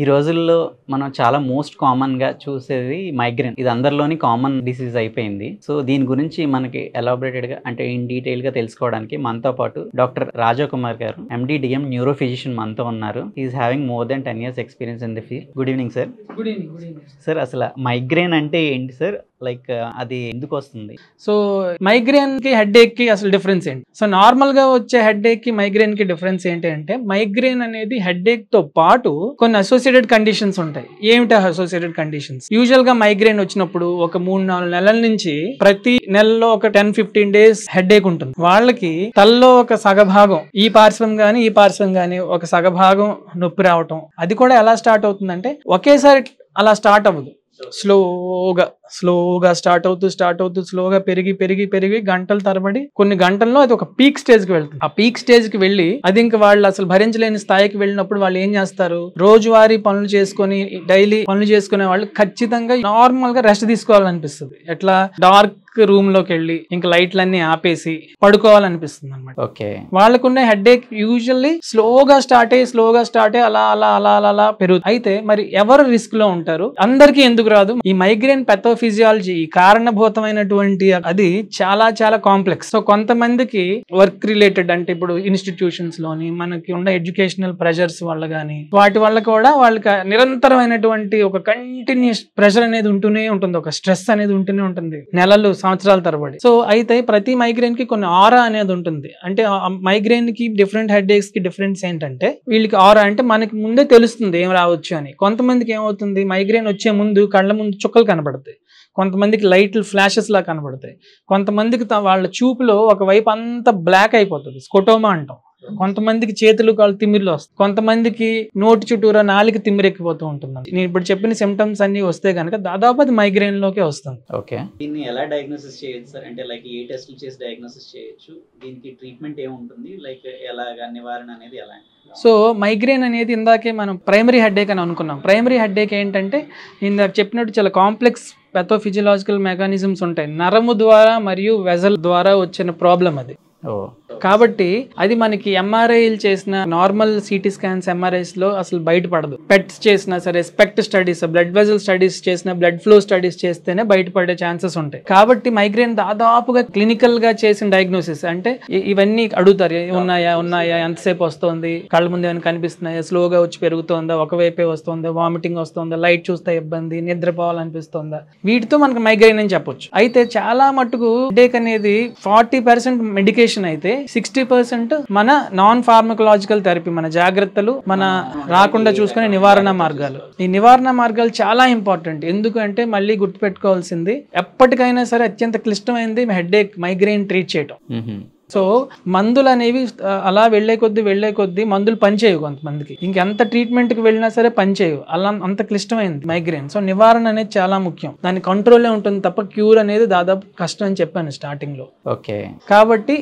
ఈ రోజుల్లో మనం చాలా మోస్ట్ కామన్‌గా చూసేది మైగ్రేన్. ఇది అందరిలోని కామన్ డిసీజ్ అయిపోయింది. సో, దీని గురించి మనకి ఎలాబొరేటెడ్‌గా అంటే ఇన్ డీటెయిల్‌గా తెలుసుకోవడానికి మనతో పాటు డాక్టర్ రాజా కుమార్ గారు, ఎండీ, డీఎం న్యూరో ఫిజిషియన్ మనతో ఉన్నారు. He is having more than 10 years experience in the field. Good evening sir. Good evening. Good evening. Sir అసల మైగ్రేన్ అంటే ఏంటి సార్? లైక్ అది ఎందుకొస్తుంది? సో మైగ్రేన్ కి హెడ్ఏక్ కి అసలు డిఫరెన్స్ ఏంటి? సో నార్మల్ గా వచ్చే హెడ్ఏక్ కి మైగ్రేన్ కి డిఫరెన్స్ ఏంటి అంటే, మైగ్రేన్ అనేది హెడ్ఏక్ తో పాటు కొన్ని అసోసియేటెడ్ కండిషన్స్ ఉంటాయి. ఏమిటి అసోసియేటెడ్ కండిషన్స్? యూజువల్ గా మైగ్రేన్ వచ్చినప్పుడు ఒక 3-4 నెలల నుంచి ప్రతి నెలలో ఒక 10-15 డేస్ హెడ్ఏక్ ఉంటుంది. వాళ్ళకి తలలో ఒక సగభాగం ఈ పార్శ్వం గానీ ఒక సగభాగం నొప్పి రావటం. అది కూడా ఎలా స్టార్ట్ అవుతుందంటే ఒకేసారి అలా స్టార్ట్ అవ్వదు. స్లోగా స్టార్ట్ అవుతూ స్లోగా పెరిగి గంటల తరబడి కొన్ని గంటల్లో అది ఒక పీక్ స్టేజ్ కి వెళ్తుంది. ఆ పీక్ స్టేజ్ కి వెళ్ళి అది ఇంకా వాళ్ళు అసలు భరించలేని స్థాయికి వెళ్ళినప్పుడు వాళ్ళు ఏం చేస్తారు? రోజువారీ పనులు చేసుకొని డైలీ పనులు చేసుకునే వాళ్ళు ఖచ్చితంగా నార్మల్ గా రెస్ట్ తీసుకోవాలనిపిస్తుంది. ఎట్లా? డార్క్ రూమ్ లోకి వెళ్ళి ఇంకా లైట్లన్నీ ఆపేసి పడుకోవాలనిపిస్తుంది అనమాట. ఓకే. వాళ్ళకున్న హెడ్ఏక్ యూజువల్లీ స్లోగా స్టార్ట్ అయ్యి అలా పెరుగుతుంది. అయితే మరి ఎవరు రిస్క్ లో ఉంటారు? అందరికీ ఎందుకు రాదు? ఈ మైగ్రేన్ పెథోఫిజియాలజీ కారణభూతమైనటువంటి అది చాలా చాలా కాంప్లెక్స్. సో కొంతమందికి వర్క్ రిలేటెడ్ అంటే ఇప్పుడు ఇన్స్టిట్యూషన్స్ లోని మనకి ఉన్న ఎడ్యుకేషనల్ ప్రెషర్స్ వల్ల గానీ వాటి వల్ల కూడా వాళ్ళకి నిరంతరమైనటువంటి ఒక కంటిన్యూస్ ప్రెషర్ అనేది ఉంటూనే ఉంటుంది. ఒక స్ట్రెస్ అనేది ఉంటూనే ఉంటుంది నెలలు సంవత్సరాల తరబడి. సో అయితే ప్రతి మైగ్రేన్ కి కొన్ని ఆరా అనేది ఉంటుంది. అంటే మైగ్రేన్ కి డిఫరెంట్ హెడ్ఏక్స్ కి డిఫరెన్స్ ఏంటంటే, వీళ్ళకి ఆరా అంటే మనకి ముందే తెలుస్తుంది ఏం రావచ్చు అని. కొంతమందికి ఏమవుతుంది, మైగ్రేన్ వచ్చే ముందు కళ్ళ ముందు చుక్కలు కనబడతాయి, కొంతమందికి లైట్ ఫ్లాషెస్ లా కనబడతాయి, కొంతమందికి వాళ్ళ చూపులో ఒకవైపు అంతా బ్లాక్ అయిపోతుంది, స్కోటోమా అంటాం. కొంతమందికి చేతులు కాళ్ళు తిమ్మిర్లు వస్తాయి, కొంతమందికి నోటి చుట్టూరా నాలుగు తిమ్మిరెక్కిపోతూ ఉంటుంది. నేను ఇప్పుడు చెప్పిన సిమ్టమ్స్ అన్ని వస్తే కనుక దాదాపు అది మైగ్రేన్ లోకే వస్తుంది. ఓకే. దీన్ని ఎలా డయాగ్నోసిస్ చేయొచ్చు సార్? అంటే లైక్ ఏ టెస్టులు చేసి డయాగ్నోసిస్ చేయొచ్చు? దీనికి ట్రీట్మెంట్ ఏముంటుంది? లైక్ ఎలాగా నివారణ అనేది ఎలా? సో మైగ్రేన్ అనేది ఇందాకే మనం ప్రైమరీ హెడ్ఏక్ అని అనుకున్నాం. ప్రైమరీ హెడ్ఏక్ ఏంటంటే ఇందాక చెప్పినట్టు చాలా కాంప్లెక్స్ పెథోఫిజియలాజికల్ మెకానిజమ్స్ ఉంటాయి. నరము ద్వారా మరియు వెజల్ ద్వారా వచ్చిన ప్రాబ్లం అది. కాబట్టి అది మనకి ఎంఆర్ఐలు చేసిన నార్మల్ సిటీ స్కాన్స్ ఎంఆర్ఐస్ లో అసలు బయటపడదు. పెట్స్ చేసినా సరే, SPECT studies, blood vessel studies చేసిన, బ్లడ్ ఫ్లో స్టడీస్ చేస్తేనే బయటపడే ఛాన్సెస్ ఉంటాయి. కాబట్టి మైగ్రేన్ దాదాపుగా క్లినికల్ గా చేసిన డయాగ్నోసిస్ అంటే ఇవన్నీ అడుగుతారు. ఉన్నాయా, ఎంతసేపు వస్తుంది, కళ్ళ ముందు ఏమైనా కనిపిస్తున్నాయా, స్లోగా వచ్చి పెరుగుతుందా, ఒకవైపే వస్తుందా, వామిటింగ్ వస్తుందా, లైట్ చూస్తే ఇబ్బంది, నిద్రపోవాలనిపిస్తుందా, వీటితో మనకు మైగ్రేన్ అని చెప్పొచ్చు. అయితే చాలా మట్టుకు హెడేక్ అనేది 40% మెడికేషన్ అయితే 60% మన నాన్ ఫార్మకలాజికల్ థెరపీ, మన జాగ్రత్తలు, మన రాకుండా చూసుకునే నివారణ మార్గాలు. ఈ నివారణ మార్గాలు చాలా ఇంపార్టెంట్. ఎందుకంటే మళ్ళీ గుర్తుపెట్టుకోవాల్సింది, ఎప్పటికైనా సరే అత్యంత క్లిష్టమైనది హెడ్ఏక్, మైగ్రేన్ ట్రీట్ చేయటం. సో మందులు అనేవి అలా వెళ్లే కొద్దీ మందులు పనిచేయవు. కొంతమందికి ఇంకెంత ట్రీట్మెంట్కి వెళ్ళినా సరే పనిచేయవు. అలా అంత క్లిష్టమైంది మైగ్రేన్. సో నివారణ అనేది చాలా ముఖ్యం. దాని కంట్రోలే ఉంటుంది తప్ప క్యూర్ అనేది దాదాపు కష్టం అని చెప్పాను స్టార్టింగ్ లో. ఓకే. కాబట్టి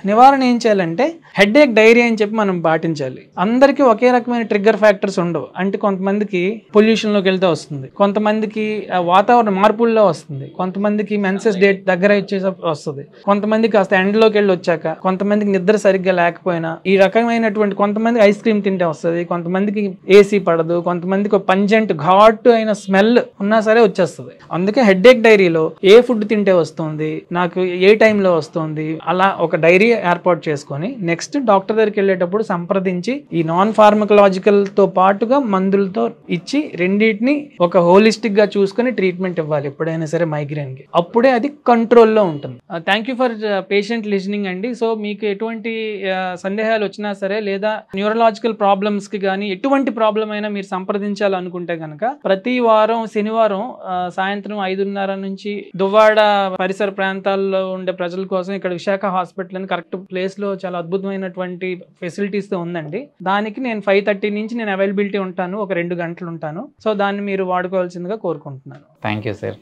నివారణ ఏం చేయాలంటే హెడ్ఏక్ డైరీ అని చెప్పి మనం పాటించాలి. అందరికీ ఒకే రకమైన ట్రిగ్గర్ ఫ్యాక్టర్స్ ఉండవు. అంటే కొంతమందికి పొల్యూషన్ లోకి వెళ్తే వస్తుంది, కొంతమందికి వాతావరణ మార్పుల్లో వస్తుంది, కొంతమందికి మెన్సెస్ డేట్ దగ్గర వచ్చేసి వస్తుంది, కొంతమందికి కాస్త ఎండలో వెళ్ళి వచ్చాక, కొంతమందికి నిద్ర సరిగ్గా లేకపోయినా, ఈ రకమైనటువంటి కొంతమంది ఐస్ క్రీమ్ తింటే వస్తుంది, కొంతమందికి ఏసీ పడదు, కొంతమందికి పంజెంట్ ఘాటు అయిన స్మెల్ ఉన్నా సరే వచ్చేస్తుంది. అందుకే హెడ్ఏక్ డైరీలో ఏ ఫుడ్ తింటే వస్తుంది, నాకు ఏ టైంలో వస్తుంది, అలా ఒక డైరీ ఏర్పాటు చేసుకొని నెక్స్ట్ డాక్టర్ దగ్గరికి వెళ్ళేటప్పుడు సంప్రదించి ఈ నాన్ ఫార్మకలాజికల్ తో పాటుగా మందులతో ఇచ్చి రెండింటిని ఒక హోలిస్టిక్ గా చూసుకుని ట్రీట్మెంట్ ఇవ్వాలి ఎప్పుడైనా సరే మైగ్రేన్ కి. అప్పుడే అది కంట్రోల్లో ఉంటుంది. Thank you for patient listening అండి. సో మీకు ఎటువంటి సందేహాలు వచ్చినా సరే, లేదా న్యూరలాజికల్ ప్రాబ్లమ్స్ కి కానీ ఎటువంటి ప్రాబ్లం అయినా మీరు సంప్రదించాలనుకుంటే కనుక ప్రతి వారం శనివారం సాయంత్రం 5:30 నుంచి దువ్వాడ పరిసర ప్రాంతాల్లో ఉండే ప్రజల కోసం ఇక్కడ విశాఖ హాస్పిటల్ అని కరెక్ట్ ప్లేస్ లో చాలా అద్భుతమైనటువంటి ఫెసిలిటీస్ తో ఉందండి. దానికి నేను 5:30 నుంచి నేను అవైలబిలిటీ ఉంటాను, ఒక 2 గంటలు ఉంటాను. సో దాన్ని మీరు వాడుకోవాల్సిందిగా కోరుకుంటున్నాను. Thank you sir.